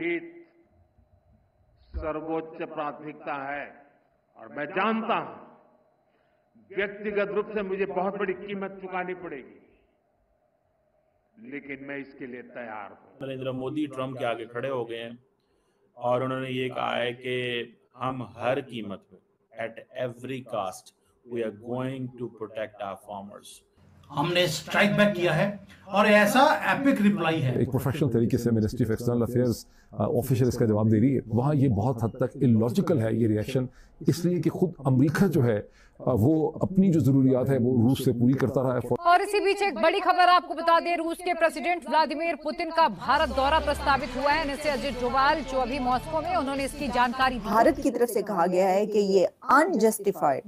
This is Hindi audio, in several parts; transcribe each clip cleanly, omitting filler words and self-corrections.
हित सर्वोच्च प्राथमिकता है और मैं जानता हूं व्यक्तिगत रूप से मुझे बहुत बड़ी कीमत चुकानी पड़ेगी, लेकिन मैं इसके लिए तैयार हूं। नरेंद्र मोदी ट्रंप के आगे खड़े हो गए हैं और उन्होंने ये कहा है कि हम हर कीमत पे at every cost we are going to protect our farmers. हमने स्ट्राइक बैक किया है और ऐसा एपिक रिप्लाई है। एक प्रोफेशनल तरीके से ministry of external affairs official इसका जवाब दे रही है। वहाँ ये बहुत हद तक इलॉजिकल है ये रिएक्शन, इसलिए कि खुद अमेरिका जो है वो अपनी जो जरूरियात है वो रूस से पूरी करता रहा है। और इसी बीच एक बड़ी खबर आपको बता दें, रूस के प्रेसिडेंट व्लादिमीर पुतिन का भारत दौरा प्रस्तावित हुआ है। जैसे अजित डोभाल जो अभी मॉस्को में, उन्होंने इसकी जानकारी दी। भारत की तरफ से कहा गया है कि ये अनजस्टिफाइड,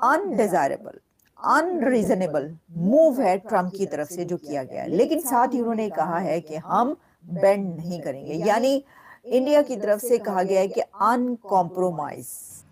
अनडिजायरेबल, अनरीजनेबल मूव है ट्रंप की तरफ से जो किया गया है, लेकिन साथ ही उन्होंने कहा है कि हम बेंड नहीं करेंगे, यानी इंडिया की तरफ से कहा गया है कि अनकॉम्प्रोमाइज।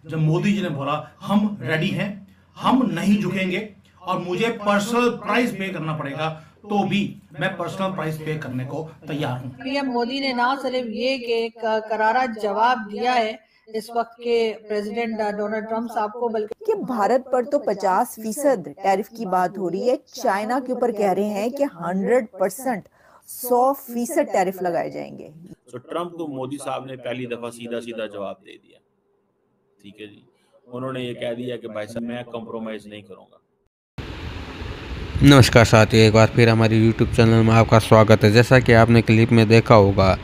जब मोदी जी ने बोला हम रेडी हैं, हम नहीं झुकेंगे और मुझे पर्सनल प्राइस पे करना पड़ेगा तो भी मैं पर्सनल प्राइस पे करने को तैयार हूं। पीएम मोदी ने ना सिर्फ ये कि करारा जवाब दिया है इस वक्त के प्रेसिडेंट डोनाल्ड ट्रंप साहब को, बल्कि भारत पर तो 50% टैरिफ की बात हो रही है। चाइना के ऊपर कह रहे हैं कि 100%, 100% टैरिफ लगाए जाएंगे। तो ट्रंप को मोदी साहब ने पहली दफा सीधा सीधा जवाब दे दिया। ठीक है जी, उन्होंने ये कह दिया कि भाई साहब मैं कॉम्प्रोमाइज नहीं करूंगा। नमस्कार साथियों, एक बार फिर हमारे YouTube चैनल में आपका स्वागत है। जैसा कि आपने क्लिप में देखा होगा,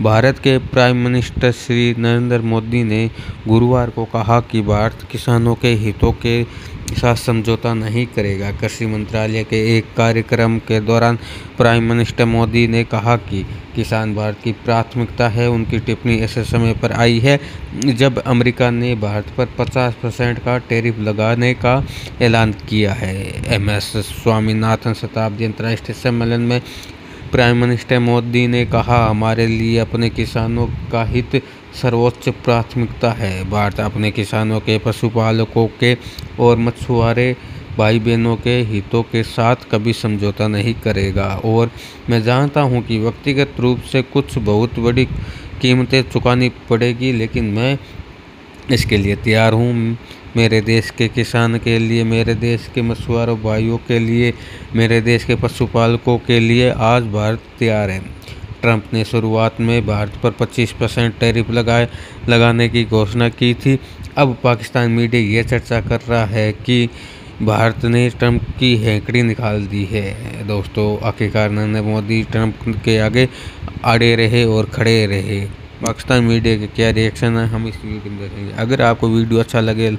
भारत के प्राइम मिनिस्टर श्री नरेंद्र मोदी ने गुरुवार को कहा कि भारत किसानों के हितों के साथ समझौता नहीं करेगा। कृषि मंत्रालय के एक कार्यक्रम के दौरान प्राइम मिनिस्टर मोदी ने कहा कि किसान भारत की प्राथमिकता है। उनकी टिप्पणी ऐसे समय पर आई है जब अमेरिका ने भारत पर 50% का टैरिफ लगाने का ऐलान किया है। MS स्वामीनाथन शताब्दी अंतर्राष्ट्रीय सम्मेलन में प्राइम मिनिस्टर मोदी ने कहा, हमारे लिए अपने किसानों का हित सर्वोच्च प्राथमिकता है। भारत अपने किसानों के, पशुपालकों के और मछुआरे भाई बहनों के हितों के साथ कभी समझौता नहीं करेगा और मैं जानता हूं कि व्यक्तिगत रूप से कुछ बहुत बड़ी कीमतें चुकानी पड़ेगी, लेकिन मैं इसके लिए तैयार हूं। मेरे देश के किसान के लिए, मेरे देश के मछुआरों भाइयों के लिए, मेरे देश के पशुपालकों के लिए आज भारत तैयार है। ट्रंप ने शुरुआत में भारत पर 25% टैरिफ लगाने की घोषणा की थी। अब पाकिस्तान मीडिया ये चर्चा कर रहा है कि भारत ने ट्रंप की हैंकड़ी निकाल दी है। दोस्तों, आखिरकार नरेंद्र मोदी ट्रंप के आगे अड़े रहे और खड़े रहे। पाकिस्तान मीडिया के क्या रिएक्शन है हम इस वीडियो में देखेंगे। अगर आपको वीडियो अच्छा लगे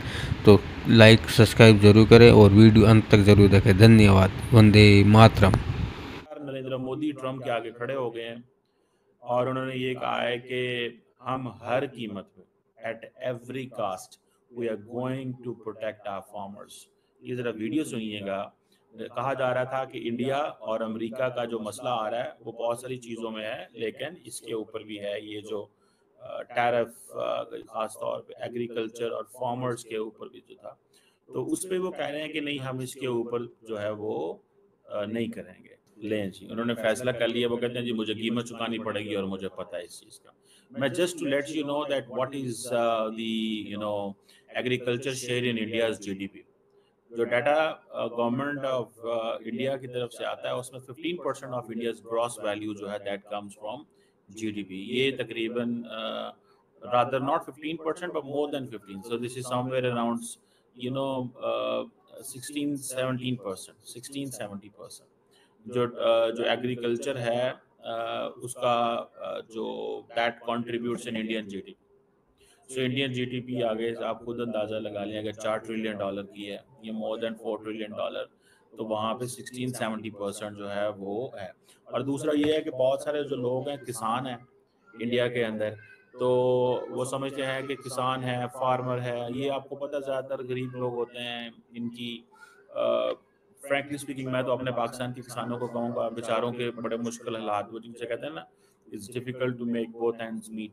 तो लाइक सब्सक्राइब जरूर करें और वीडियो अंत तक जरूर देखें। धन्यवाद। वंदे मातरम। नरेंद्र मोदी ट्रंप के आगे खड़े हो गए हैं और उन्होंने ये कहा है कि हम हर कीमत पे at every cost we are going to protect our farmers. ये जरा वीडियो सुनिएगा। कहा जा रहा था कि इंडिया और अमेरिका का जो मसला आ रहा है वो बहुत सारी चीज़ों में है, लेकिन इसके ऊपर भी है ये जो टैरिफ, खास तौर पे एग्रीकल्चर और फार्मर्स के ऊपर भी जो था, तो उस पर वो कह रहे हैं कि नहीं, हम इसके ऊपर जो है वो नहीं करेंगे। लें जी, उन्होंने फैसला कर लिया। वो कहते हैं जी मुझे कीमत चुकानी पड़ेगी और मुझे पता है इस चीज़ का। मैं just to let you know that what is the agriculture share in India's GDP। जो डाटा गवर्नमेंट ऑफ इंडिया की तरफ से आता है उसमें 15% ऑफ इंडियाज ग्रॉस वैल्यू जो है दैट कम्स फ्रॉम GDP। ये तकरीबन rather not 15% but more than 15, so this is somewhere around 16-17%। जो एग्रीकल्चर है उसका जो that contributes in Indian GDP। So Indian GDP आगे आप खुद अंदाज़ा लगा लें, अगर $4 ट्रिलियन की है, ये मोर देन $4 ट्रिलियन, तो वहाँ पे 16-70% जो है वो है। और दूसरा ये है कि बहुत सारे जो लोग हैं किसान हैं इंडिया के अंदर, तो वो समझते हैं कि किसान है, फार्मर है, ये आपको पता ज़्यादातर गरीब लोग होते हैं। इनकी फ्रैंकली स्पीकिंग मैं तो अपने पाकिस्तान के किसानों को कहूँगा, बेचारों के बड़े मुश्किल हालात, वो जिनसे कहते हैं ना, it's difficult to make both ends meet.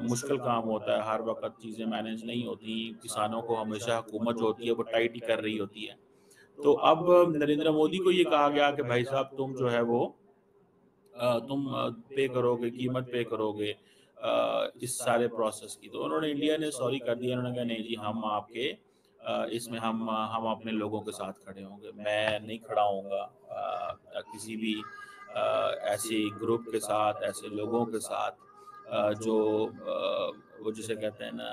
मुश्किल काम होता है, हर वक्त चीज़ें मैनेज नहीं होती। किसानों को हमेशा हुकूमत जो होती है वो टाइट ही कर रही होती है। तो अब नरेंद्र मोदी को ये कहा गया कि भाई साहब तुम जो है वो तुम पे करोगे, कीमत पे करोगे इस सारे प्रोसेस की। तो उन्होंने, इंडिया ने सॉरी कर दिया, उन्होंने कहा नहीं जी, हम आपके इसमें हम अपने लोगों के साथ खड़े होंगे। मैं नहीं खड़ा होऊंगा किसी भी ऐसे ग्रुप के साथ, ऐसे लोगों के साथ जो वो जिसे कहते हैं ना,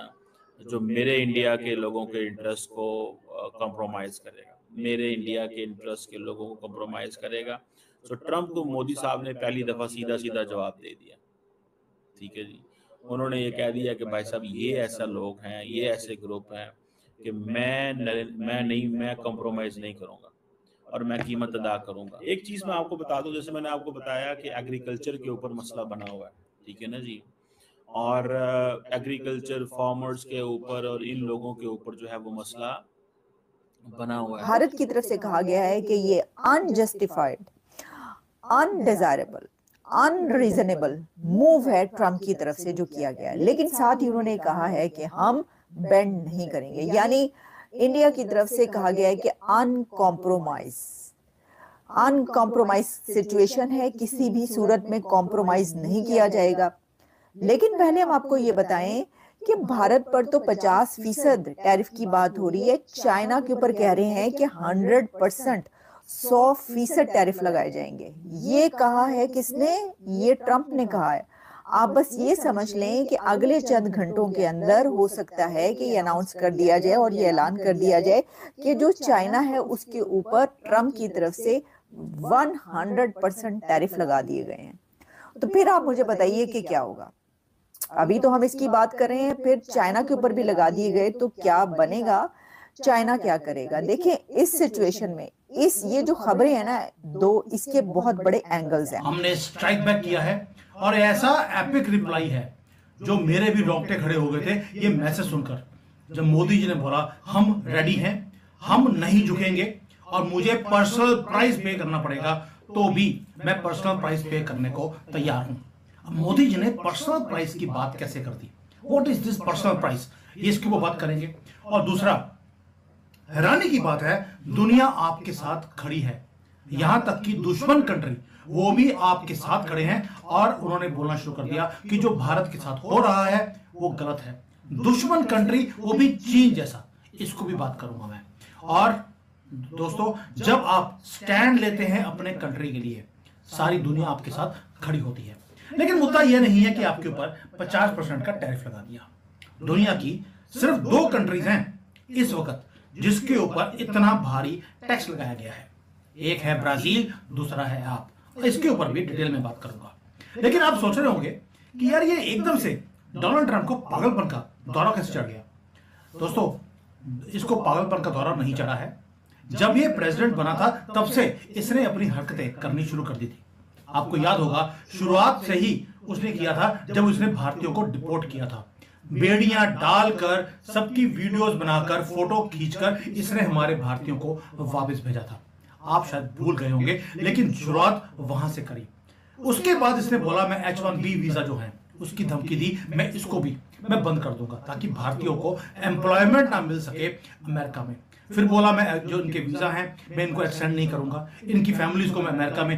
जो मेरे इंडिया के लोगों के इंटरेस्ट को कंप्रोमाइज़ करेगा, मेरे इंडिया के इंटरेस्ट के लोगों को कंप्रोमाइज़ करेगा। तो ट्रम्प को मोदी साहब ने पहली दफ़ा सीधा सीधा जवाब दे दिया। ठीक है जी, उन्होंने ये कह दिया कि भाई साहब ये ऐसा लोग हैं, ये ऐसे ग्रुप हैं कि मैं कंप्रोमाइज़ नहीं करूँगा और मैं कीमत अदा करूँगा। एक चीज़ मैं आपको बता दूँ, जैसे मैंने आपको बताया कि एग्रीकल्चर के ऊपर मसला बना हुआ है, ठीक है ना जी, और एग्रीकल्चर फार्मर्स के ऊपर और इन लोगों के ऊपर जो है वो मसला बना हुआ है। भारत की तरफ से कहा गया है कि ये अनजस्टिफाइड, अनडिजायरेबल, अनरीजनेबल मूव है ट्रम्प की तरफ से जो किया गया है। लेकिन साथ ही उन्होंने कहा है कि हम बेंड नहीं करेंगे, यानी इंडिया की तरफ से कहा गया है कि अनकॉम्प्रोमाइज सिचुएशन है, किसी भी सूरत में कॉम्प्रोमाइज नहीं किया जाएगा। लेकिन पहले हम आपको ये बताएं कि भारत पर तो 50% टैरिफ की बात हो रही है, चाइना के ऊपर कह रहे हैं कि 100%, 100% टैरिफ लगाए जाएंगे। ये कहा है किसने? ये ट्रम्प ने कहा है। आप बस ये समझ लें कि अगले चंद घंटों के अंदर हो सकता है कि ये अनाउंस कर दिया जाए और ये ऐलान कर दिया जाए कि जो चाइना है उसके ऊपर ट्रम्प की तरफ से 100% टैरिफ लगा दिए गए हैं। तो फिर आप मुझे बताइए कि क्या होगा। अभी तो हम इसकी बात कर रहे हैं, फिर चाइना के ऊपर भी लगा दिए गए तो क्या बनेगा, चाइना क्या करेगा? देखिए इस सिचुएशन में ये जो खबरें हैं ना, दो इसके बहुत बड़े एंगल्स हैं। हमने स्ट्राइक बैक किया है और ऐसा एपिक रिप्लाई है जो मेरे भी रोंगटे खड़े हो गए थे ये मैसेज सुनकर, जब मोदी जी ने बोला हम रेडी हैं, हम नहीं झुकेंगे और मुझे पर्सनल प्राइस पे करना पड़ेगा तो भी मैं पर्सनल प्राइस पे करने को तैयार हूं। अब मोदी जी ने पर्सनल प्राइस की बात कैसे कर दी? What is this personal price? ये इसके ऊपर बात करेंगे। और दूसरा, हैरानी की बात है, दुनिया आपके साथ खड़ी है, यहां तक कि दुश्मन कंट्री वो भी आपके साथ खड़े हैं और उन्होंने बोलना शुरू कर दिया कि जो भारत के साथ हो रहा है वो गलत है। दुश्मन कंट्री, वो भी चीन जैसा, इसको भी बात करूंगा मैं। और दोस्तों, जब आप स्टैंड लेते हैं अपने कंट्री के लिए, सारी दुनिया आपके साथ खड़ी होती है। लेकिन मुद्दा यह नहीं है कि आपके ऊपर 50% का टैरिफ लगा दिया। दुनिया की सिर्फ 2 कंट्रीज हैं इस वक्त जिसके ऊपर इतना भारी टैक्स लगाया गया है। एक है ब्राजील, दूसरा है आप। इसके ऊपर भी डिटेल में बात करूंगा। लेकिन आप सोच रहे होंगे कि यार ये एकदम से डोनाल्ड ट्रंप को पागलपन का दौरा कैसे चढ़ गया? दोस्तों, इसको पागलपन का दौरा नहीं चढ़ा है। जब ये प्रेसिडेंट बना था तब से इसने अपनी हरकतें करनी शुरू कर दी थी। आपको याद होगा शुरुआत से ही उसने किया था, जब उसने भारतीयों को डिपोर्ट किया था। बेड़ियां डालकर, सबकी वीडियोस बनाकर, फोटो खींचकर इसने हमारे भारतीयों को वापस भेजा था। आप शायद भूल गए होंगे, लेकिन शुरुआत वहां से करी। उसके बाद इसने बोला मैं H1B वीजा जो है उसकी धमकी दी, मैं इसको भी मैं बंद कर दूंगा ताकि भारतीयों को एम्प्लॉयमेंट ना मिल सके अमेरिका में। फिर बोला मैं जो इनके वीजा हैं मैं इनको एक्सटेंड नहीं करूंगा, इनकी फैमिलीज को मैं अमेरिका में